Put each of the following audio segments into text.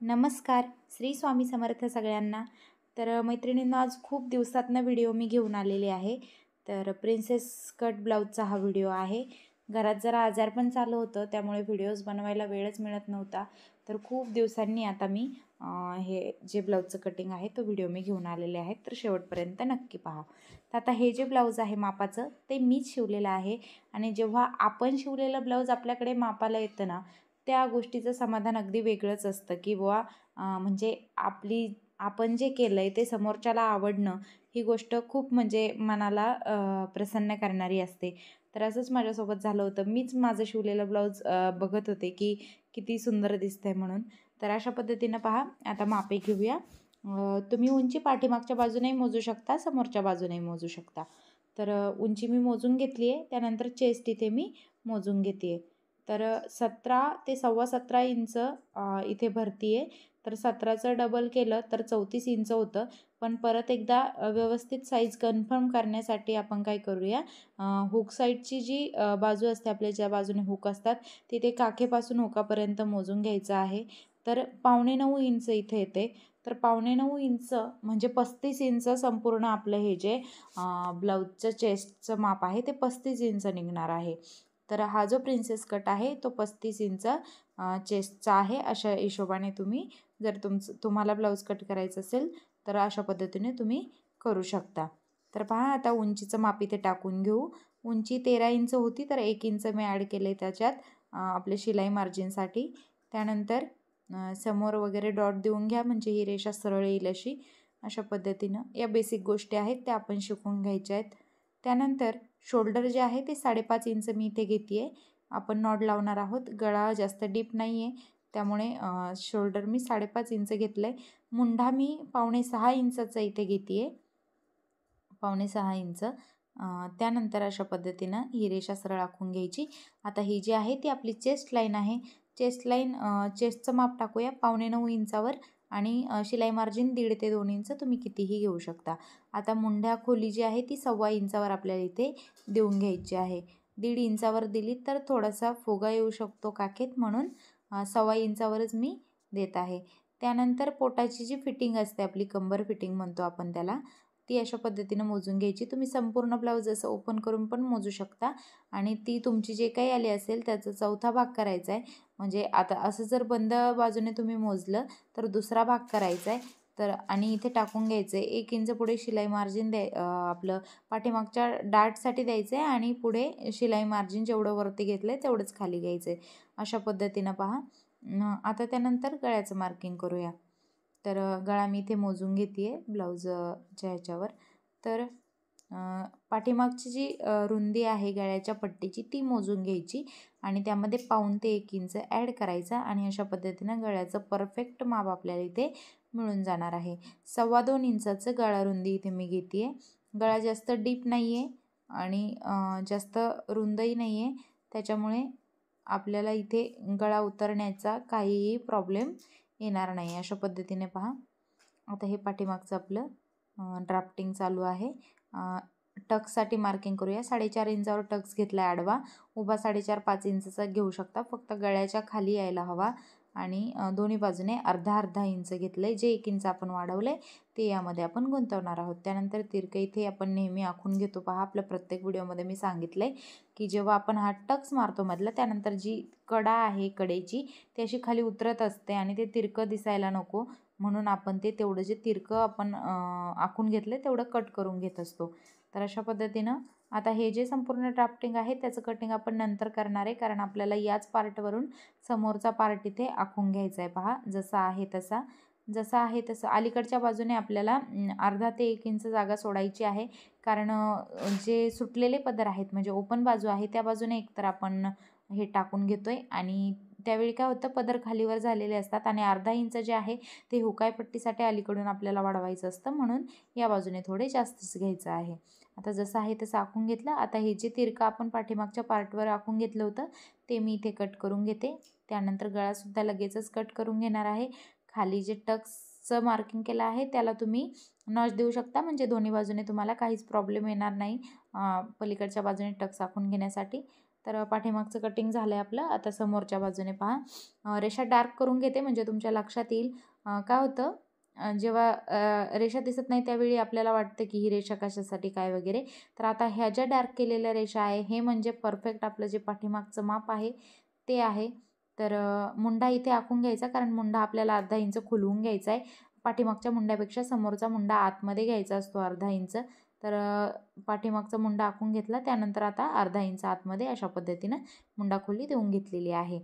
नमस्कार. श्री स्वामी समर्थ सगळ्यांना. तर मैत्रिणींनो, आज खूप दिवसातनं व्हिडिओ मी घेऊन आलेले आहे. तर प्रिन्सेस कट ब्लाऊजचा हा व्हिडिओ आहे. घरात जरा आजार पण चालू होतं, त्यामुळे व्हिडिओज बनवायला वेळच मिळत नव्हता. तर खूप दिवसांनी आता मी हे जे ब्लाऊजचं कटिंग आहे तो व्हिडिओ मी घेऊन आलेले आहे. तर शेवटपर्यंत नक्की पहा. तर आता हे जे ब्लाऊज आहे मापाचं, ते मीच शिवलेलं आहे. आणि जेव्हा आपण शिवलेलं ब्लाऊज आपल्याकडे मापाला येतं ना, त्या गोष्टीचं समाधान अगदी वेगळंच असतं की बुवा म्हणजे आपण जे केलं आहे ते समोरच्याला आवडणं, ही गोष्ट खूप म्हणजे मनाला प्रसन्न करणारी असते. तर असंच माझ्यासोबत झालं होतं. मीच माझं शिवलेलं ब्लाऊज बघत होते की किती सुंदर दिसतंय म्हणून. तर अशा पद्धतीनं पहा, आता मापे घेऊया. तुम्ही उंची पाठीमागच्या बाजूनेही मोजू शकता, समोरच्या बाजूनेही मोजू शकता. तर उंची मी मोजून घेतली आहे. त्यानंतर चेस्ट इथे मी मोजून घेते आहे. तर 17 ते 17.25 इंच इथे भरती आहे. तर 17चं डबल केलं तर 34 इंच होतं. पण परत एकदा व्यवस्थित साईज कन्फर्म करण्यासाठी आपण काय करूया, हुक साईडची जी बाजू असते, आपल्या ज्या बाजूने हुक असतात, तिथे काखेपासून हुकापर्यंत मोजून घ्यायचं आहे. तर 8.25 इंच इथे येते. तर 8.25 इंच म्हणजे 35 इंच संपूर्ण आपलं हे जे ब्लाऊजचं चेस्टचं माप आहे ते 35 इंच निघणार आहे. तर हा जो प्रिन्सेस कट आहे तो 35 इंच चेस्टचा आहे. अशा हिशोबाने तुम्ही जर तुम्हाला ब्लाऊज कट करायचं असेल तर अशा पद्धतीने तुम्ही करू शकता. तर पहा, आता उंचीचं माप इथे टाकून घेऊ. उंची 13 इंच होती, तर 1 इंच मी ॲड केले त्याच्यात आपले शिलाई मार्जिनसाठी. त्यानंतर समोर वगैरे डॉट देऊन घ्या, म्हणजे ही रेषा सरळ येईल अशी. अशा पद्धतीनं या बेसिक गोष्टी आहेत त्या आपण शिकून घ्यायच्या आहेत. त्यानंतर शोल्डर जे आहे ते 5.5 इंच मी इथे घेते आहे. आपण नॉट लावणार आहोत. गळा जास्त डीप नाही आहे, त्यामुळे शोल्डर मी 5.5 इंच घेतलं आहे. मुंढा मी 5.25 इंचाचा इथे घेते आहे, 5.25 इंच. त्यानंतर अशा पद्धतीनं ही रेषा सरळ आखून घ्यायची. आता ही जी आहे ती आपली चेस्ट लाईन आहे. चेस्ट लाईन चेस्टचं माप टाकूया 8.25 इंचावर. आणि शिलाई मार्जिन 1.5 ते 2 इंच तुम्ही कितीही घेऊ शकता. आता मुंढ्या खोली जी आहे ती 1.25 इंचावर आपल्याला इथे देऊन घ्यायची आहे. 1.5 इंचावर दिली तर थोडासा फुगा येऊ शकतो काखेत, म्हणून 1.25 इंचावरच मी देत आहे. त्यानंतर पोटाची जी फिटिंग असते, आपली कंबर फिटिंग म्हणतो आपण त्याला, ती अशा पद्धतीनं मोजून घ्यायची. तुम्ही संपूर्ण ब्लाऊज असं ओपन करून पण मोजू शकता. आणि ती तुमची जे काही आली असेल त्याचा 4था भाग करायचा आहे. म्हणजे आता असं जर बंद बाजूने तुम्ही मोजलं तर दुसरा भाग करायचा आहे. तर आणि इथे टाकून घ्यायचं आहे 1 इंच पुढे शिलाई मार्जिन आपलं पाठीमागच्या डार्टसाठी द्यायचं आहे, आणि पुढे शिलाई मार्जिन जेवढं वरती घेतलं आहे तेवढंच खाली घ्यायचं आहे. अशा पद्धतीनं पहा. आता त्यानंतर गळ्याचं मार्किंग करूया. तर गळा मी इथे मोजून घेते आहे ब्लाऊजच्या ह्याच्यावर. तर पाठीमागची जी रुंदी आहे गळ्याच्या पट्टीची ती मोजून घ्यायची, आणि त्यामध्ये 1.5 ते 1 इंच ॲड करायचा, आणि अशा पद्धतीनं गळ्याचं परफेक्ट माप आपल्याला इथे मिळून जाणार आहे. 2.25 इंचाचं गळा रुंदी इथे मी घेते आहे. गळा जास्त डीप नाही आहे आणि जास्त रुंदही नाही आहे, त्याच्यामुळे आपल्याला इथे गळा उतरण्याचा काहीही प्रॉब्लेम येणार नाही. अशा पद्धतीने पहा. आता हे पाठीमागचं आपलं ड्राफ्टिंग चालू आहे. टक्ससाठी मार्किंग करूया. 4.5 इंचावर टक्स घेतला आहे आडवा. उभा 4.5-5 इंचचा घेऊ शकता, फक्त गळ्याच्या खाली यायला हवा. आणि दोन्ही बाजूने अर्धा इंच घेतलं आहे. जे 1 इंच आपण वाढवलं आहे ते यामध्ये आपण गुंतवणार आहोत. त्यानंतर तिरकं इथे आपण नेहमी आखून घेतो. पहा, आपल्या प्रत्येक व्हिडिओमध्ये मी सांगितलं आहे की जेव्हा आपण हा टक्स मारतो मधला, त्यानंतर जी कडा आहे कडेची ती अशी खाली उतरत असते, आणि ते तिरकं दिसायला नको म्हणून आपण ते तेवढं जे तिरकं आपण आखून घेतलं तेवढं कट करून घेत असतो. तर अशा पद्धतीनं आता हे जे संपूर्ण ड्राफ्टिंग आहे त्याचं कटिंग आपण नंतर करणार आहे, कारण आपल्याला याच पार्टवरून समोरचा पार्ट इथे आखून घ्यायचा आहे. पहा, जसा आहे तसं अलीकडच्या बाजूने आपल्याला अर्धा ते 1 इंच जागा सोडायची आहे, कारण जे सुटलेले पदर आहेत म्हणजे ओपन बाजू आहे त्या बाजूने एकतर आपण हे टाकून घेतोय, आणि त्यावेळी काय होतं, पदर खालीवर झालेले असतात, आणि अर्धा इंच जे आहे ते हुकायपट्टीसाठी अलीकडून आपल्याला वाढवायचं असतं, म्हणून या बाजूने थोडे जास्तच घ्यायचं आहे. आता जसं आहे तसं आखून घेतलं. आता हे जे तिरकं आपण पाठीमागच्या पार्टवर आखून घेतलं होतं ते मी इथे कट करून घेते. त्यानंतर गळासुद्धा लगेचच कट करून घेणार आहे. खाली जे टक्सचं मार्किंग केलं आहे त्याला तुम्ही नॉच देऊ शकता, म्हणजे दोन्ही बाजूने तुम्हाला काहीच प्रॉब्लेम येणार नाही पलीकडच्या बाजूने टक्स आखून घेण्यासाठी. तर पाठीमागचं कटिंग झालं आहे आपलं. आता समोरच्या बाजूने पहा रेषा डार्क करून घेते म्हणजे तुमच्या लक्षात येईल. काय होतं जेव्हा रेषा दिसत नाही त्यावेळी आपल्याला वाटतं की ही रेषा कशासाठी काय वगैरे. तर आता ह्या ज्या डार्क केलेल्या रेषा आहे हे म्हणजे परफेक्ट आपलं जे पाठीमागचं माप आहे ते आहे. तर मुंडा इथे आखून घ्यायचा, कारण मुंडा आपल्याला अर्धा इंच खुलवून घ्यायचा आहे. पाठीमागच्या मुंड्यापेक्षा समोरचा मुंडा आतमध्ये घ्यायचा असतो अर्धा इंच. तर पाठीमागचा मुंडा आखून घेतला, त्यानंतर आता अर्धा इंच आतमध्ये अशा पद्धतीनं मुंडा खोली देऊन घेतलेली आहे.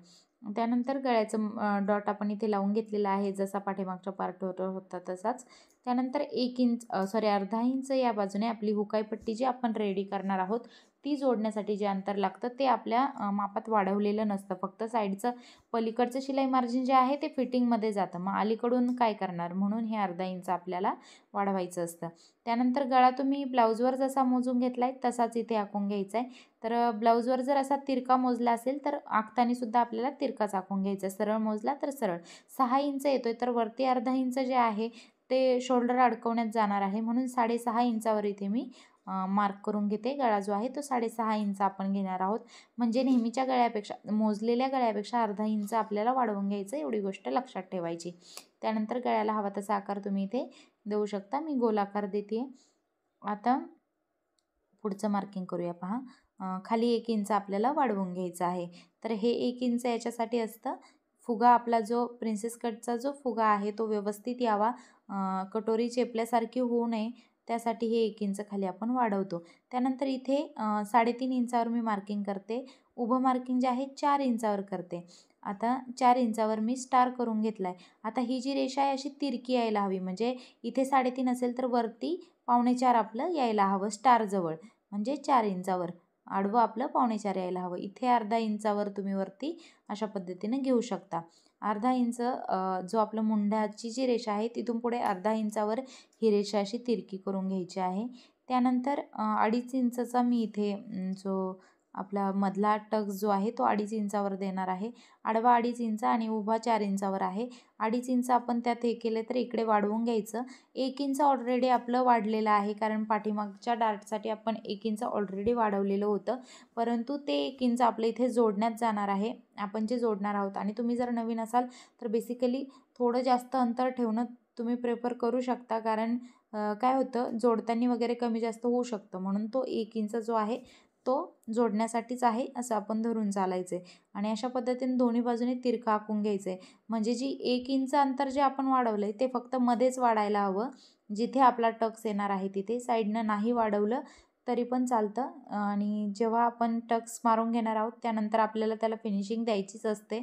त्यानंतर गळ्याचं डॉट आपण इथे लावून घेतलेला आहे, जसा पाठीमागच्या पार्टवर होता तसाच. त्यानंतर 1 इंच अर्धा इंच या बाजूने आपली हुकाई पट्टी जी आपण रेडी करणार आहोत ती जोडण्यासाठी जे अंतर लागतं ते आपल्या मापात वाढवलेलं नसतं. फक्त साईडचं पलीकडचं शिलाई मार्जिन जे आहे ते फिटिंगमध्ये जातं. मग अलीकडून काय करणार, म्हणून हे अर्धा इंच आपल्याला वाढवायचं असतं. त्यानंतर गळा तुम्ही ब्लाऊजवर जसा मोजून घेतला आहे तसाच इथे आखून घ्यायचा आहे. तर ब्लाऊजवर जर असा तिरका मोजला असेल तर आखतानीसुद्धा आपल्याला तिरकाच आखून घ्यायचा. सरळ मोजला तर सरळ. 6 इंच येतो आहे, तर वरती अर्धा इंच जे आहे ते शोल्डर अडकवण्यात जाणार आहे, म्हणून 6.5 इंचावर इथे मी मार्क करून घेते. गळा जो आहे तो 6.5 इंच आपण घेणार आहोत. म्हणजे नेहमीच्या गळ्यापेक्षा, मोजलेल्या गळ्यापेक्षा अर्धा इंच आपल्याला वाढवून घ्यायचं, एवढी गोष्ट लक्षात ठेवायची. त्यानंतर गळ्याला हवा तसा आकार तुम्ही इथे देऊ शकता. मी गोलाकार देते. आता पुढचं मार्किंग करूया. पहा खाली 1 इंच आपल्याला वाढवून घ्यायचं आहे. तर हे 1 इंच याच्यासाठी असतं, फुगा आपला जो प्रिन्सेस कटचा जो फुगा आहे तो व्यवस्थित यावा, कटोरी चेपल्यासारखी होऊ नये, त्यासाठी हे 1 इंच खाली आपण वाढवतो. त्यानंतर इथे 3.5 इंचावर मी मार्किंग करते. उभं मार्किंग जे आहे 4 इंचावर करते. आता 4 इंचावर मी स्टार करून घेतला आहे. आता ही जी रेषा आहे अशी तिरकी यायला हवी, म्हणजे इथे 3.5 असेल तर वरती 4.25 आपलं यायला हवं स्टारजवळ, म्हणजे 4 इंचावर आडवं आपलं 4.25 यायला हवं. इथे अर्धा इंचावर तुम्ही वरती अशा पद्धतीने घेऊ शकता. अर्धा इंच जो आपलं मुंड्याची जी रेषा आहे तिथून पुढे अर्धा इंचावर ही रेषा अशी तिरकी करून घ्यायची आहे. त्यानंतर 2.5 इंचचा मी इथे जो आपला मधला टक्स जो आहे तो 2.5 इंचावर देणार आहे. आडवा 2.5 इंच आणि उभा 4 इंचावर आहे. 2.5 इंच आपण त्यात हे केले तर इकडे वाढवून घ्यायचं. 1 इंच ऑलरेडी आपलं वाढलेलं आहे, कारण पाठीमागच्या डार्टसाठी आपण 1 इंच ऑलरेडी वाढवलेलं होतं, परंतु ते 1 इंच आपलं इथे जोडण्यात जाणार आहे, आपण जे जोडणार आहोत. आणि तुम्ही जर नवीन असाल तर बेसिकली थोडं जास्त अंतर ठेवणं तुम्ही प्रेफर करू शकता, कारण काय होतं जोडताना वगैरे कमी जास्त होऊ शकतं, म्हणून तो 1 इंच जो आहे तो जोडण्यासाठीच आहे असं आपण धरून चालायचं आहे. आणि अशा पद्धतीने दोन्ही बाजूने तिरका आखून घ्यायचं आहे, म्हणजे जी 1 इंच अंतर जे आपण वाढवलं आहे ते फक्त मध्येच वाढायला हवं, जिथे आपला टक्स येणार आहे तिथे. साईडनं नाही वाढवलं तरी पण चालतं. आणि जेव्हा आपण टक्स मारून घेणार आहोत त्यानंतर आपल्याला त्याला फिनिशिंग द्यायचीच असते.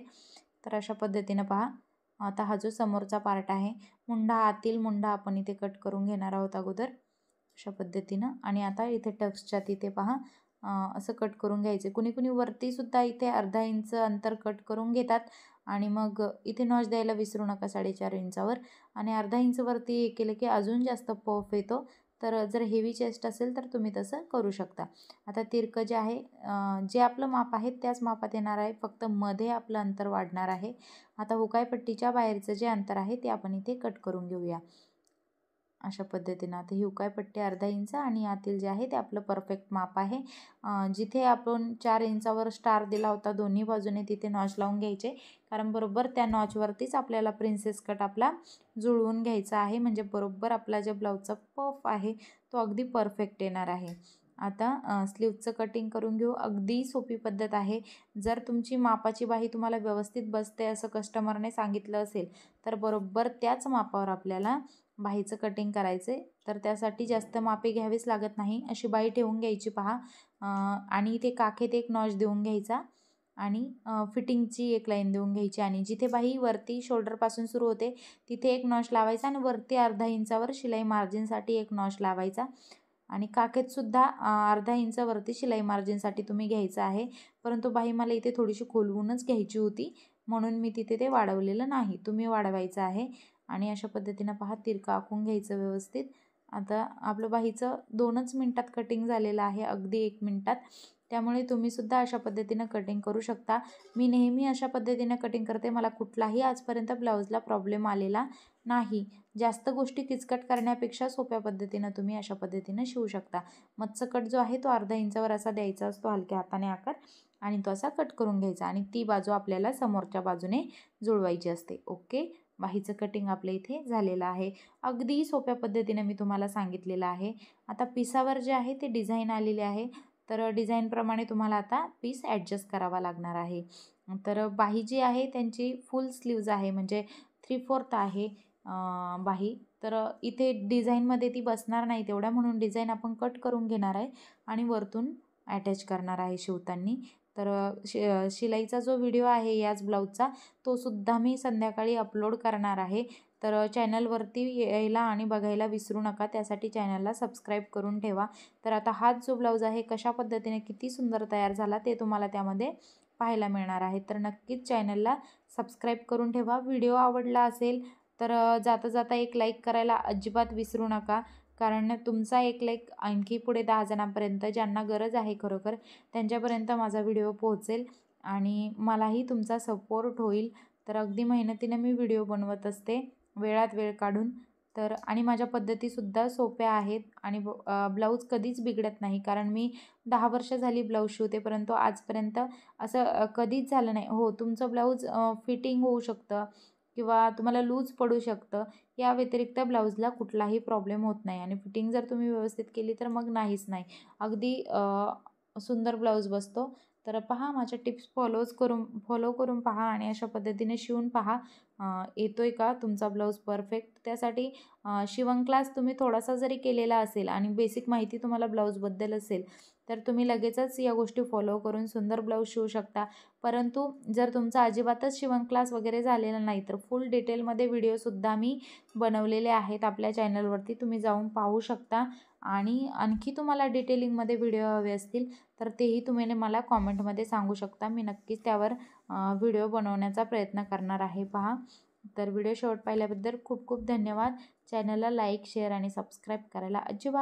तर अशा पद्धतीनं पहा, आता हा जो समोरचा पार्ट आहे, मुंडा आतील मुंडा आपण इथे कट करून घेणार आहोत अगोदर अशा पद्धतीनं. आणि आता इथे टक्सच्या तिथे पहा असं कट करून घ्यायचे. कुणी कुणी वरतीसुद्धा इथे अर्धा इंच अंतर कट करून घेतात, आणि मग इथे नॉच द्यायला विसरू नका 4.5 इंचावर. आणि अर्धा इंच वरती हे केलं की अजून जास्त पफ येतो. तर जर हेवी चेस्ट असेल तर तुम्ही तसं करू शकता. आता तिरकं जे आहे जे आपलं माप आहे त्याच मापात येणार आहे, फक्त मध्ये आपलं अंतर वाढणार आहे. आता हुकाई पट्टीच्या बाहेरचं जे अंतर आहे ते आपण इथे कट करून घेऊया अशा पद्धतीनं. आता ही हुकाई पट्टी अर्धा इंच आणि आतील जे आहे ते आपलं परफेक्ट माप आहे. जिथे आपण 4 इंचावर स्टार दिला होता दोन्ही बाजूने तिथे नॉच लावून घ्यायचे, कारण बरोबर त्या नॉचवरतीच आपल्याला प्रिन्सेस कट आपला जुळवून घ्यायचा आहे, म्हणजे बरोबर आपला जो ब्लाऊजचा पफ आहे तो अगदी परफेक्ट येणार आहे. आता स्लीवचं कटिंग करून घेऊ. अगदी सोपी पद्धत आहे. जर तुमची मापाची बाही तुम्हाला व्यवस्थित बसते असं कस्टमरने सांगितलं असेल तर बरोबर त्याच मापावर आपल्याला बाहीचं कटिंग करायचे. तर त्यासाठी जास्त मापे घ्यावीच लागत नाही, अशी बाही ठेवून घ्यायची पहा. आणि इथे काखेत एक नॉच देऊन घ्यायचा आणि फिटिंगची एक लाईन देऊन घ्यायची, आणि जिथे बाही वरती शोल्डरपासून सुरू होते तिथे एक नॉच लावायचा, आणि वरती अर्धा इंचावर शिलाई मार्जिनसाठी एक नॉच लावायचा. आणि काखेतसुद्धा अर्धा इंच वरती शिलाई मार्जिनसाठी तुम्ही घ्यायचं आहे, परंतु बाही मला इथे थोडीशी खोलवूनच घ्यायची होती, म्हणून मी तिथे ते वाढवलेलं नाही, तुम्ही वाढवायचं आहे. आणि अशा पद्धतीनं पहा तिरका आखून घ्यायचं व्यवस्थित. आता आपलं बाहीचं 2च मिनटात कटिंग झालेलं आहे, अगदी 1 मिनटात, त्यामुळे तुम्हीसुद्धा अशा पद्धतीनं कटिंग करू शकता. मी नेहमी अशा पद्धतीनं कटिंग करते, मला कुठलाही आजपर्यंत ब्लाऊजला प्रॉब्लेम आलेला नाही. जास्त गोष्टी किचकट करण्यापेक्षा सोप्या पद्धतीनं तुम्ही अशा पद्धतीनं शिवू शकता. मत्सकट जो आहे तो अर्धा इंचावर असा द्यायचा असतो हलक्या हाताने आकार, आणि तो असा कट करून घ्यायचा आणि ती बाजू आपल्याला समोरच्या बाजूने जुळवायची असते. ओके, बाहीचं कटिंग आपल्या इथे झालेलं आहे. अगदी सोप्या पद्धतीने मी तुम्हाला सांगितलेलं आहे. आता पिसावर जे आहे ते डिझाईन आलेली आहे, तर डिझाईनप्रमाणे तुम्हाला आता पीस ॲडजस्ट करावा लागणार आहे. तर बाही जी आहे त्यांची फुल स्लीव्ज आहे, म्हणजे 3/4 आहे बाही. तर इथे डिझाईनमध्ये ती बसणार नाही तेवढ्या, म्हणून डिझाईन आपण कट करून घेणार आहे आणि वरतून अटॅच करणार आहे शिवताना. तर शिलाईचा जो व्हिडिओ आहे याच ब्लाऊजचा, तो सुद्धा मी संध्याकाळी अपलोड करणार आहे. तर चॅनलवरती यायला आणि बघायला विसरू नका, त्यासाठी चॅनलला सबस्क्राईब करून ठेवा. तर आता हाच जो ब्लाऊज आहे कशा पद्धतीने किती सुंदर तयार झाला ते तुम्हाला त्यामध्ये पाहायला मिळणार आहे. तर नक्कीच चॅनलला सबस्क्राईब करून ठेवा. व्हिडिओ आवडला असेल तर जाता जाता एक लाईक करायला अजिबात विसरू नका, कारण तुमचा एक लाईक आणखी पुढे 10 जणांपर्यंत, ज्यांना गरज आहे खरोखर, त्यांच्यापर्यंत माझा व्हिडिओ पोहोचेल आणि मलाही तुमचा सपोर्ट होईल. तर अगदी मेहनतीने मी व्हिडिओ बनवत असते, वेळात वेळ काढून. तर आणि माझ्या पद्धतीसुद्धा सोप्या आहेत आणि ब्लाऊज कधीच बिघडत नाही, कारण मी 10 वर्ष झाली ब्लाऊज शिवते, परंतु आजपर्यंत असं कधीच झालं नाही. हो, तुमचं ब्लाऊज फिटिंग होऊ शकतं किंवा तुम्हाला लूज पडू शकतं, या व्यतिरिक्त ब्लाऊजला कुठलाही प्रॉब्लेम होत नाही आणि फिटिंग जर तुम्ही व्यवस्थित केली तर मग नाहीच नाही, अगदी सुंदर ब्लाऊज बसतो. तर पहा, माझ्या टिप्स फॉलो करून पहा आणि अशा पद्धतीने शिवून पहा. येतोय का तुमचा ब्लाऊज परफेक्ट. त्यासाठी शिवण क्लास तुम्ही थोडासा जरी केलेला असेल आणि बेसिक माहिती तुम्हाला ब्लाऊजबद्दल असेल, तर तुम्ही लगेचच या गोष्टी फॉलो करून सुंदर ब्लाऊज शिवू शकता. परंतु जर तुमचा अजिबातच शिवण क्लास वगैरे झालेला नाही, तर फुल डिटेलमध्ये व्हिडिओसुद्धा मी बनवलेले आहेत आपल्या चॅनलवरती, तुम्ही जाऊन पाहू शकता. आणि आणखी तुम्हाला डिटेलिंगमध्ये व्हिडिओ हवे असतील तर तेही तुम्ही मला कॉमेंटमध्ये सांगू शकता. मी नक्कीच त्यावर व्हिडिओ बनवण्याचा प्रयत्न करणार आहे. पहा, तर व्हिडिओ शेवट पाहिल्याबद्दल खूप खूप धन्यवाद. चॅनलला लाईक, शेअर आणि सबस्क्राईब करायला अजिबात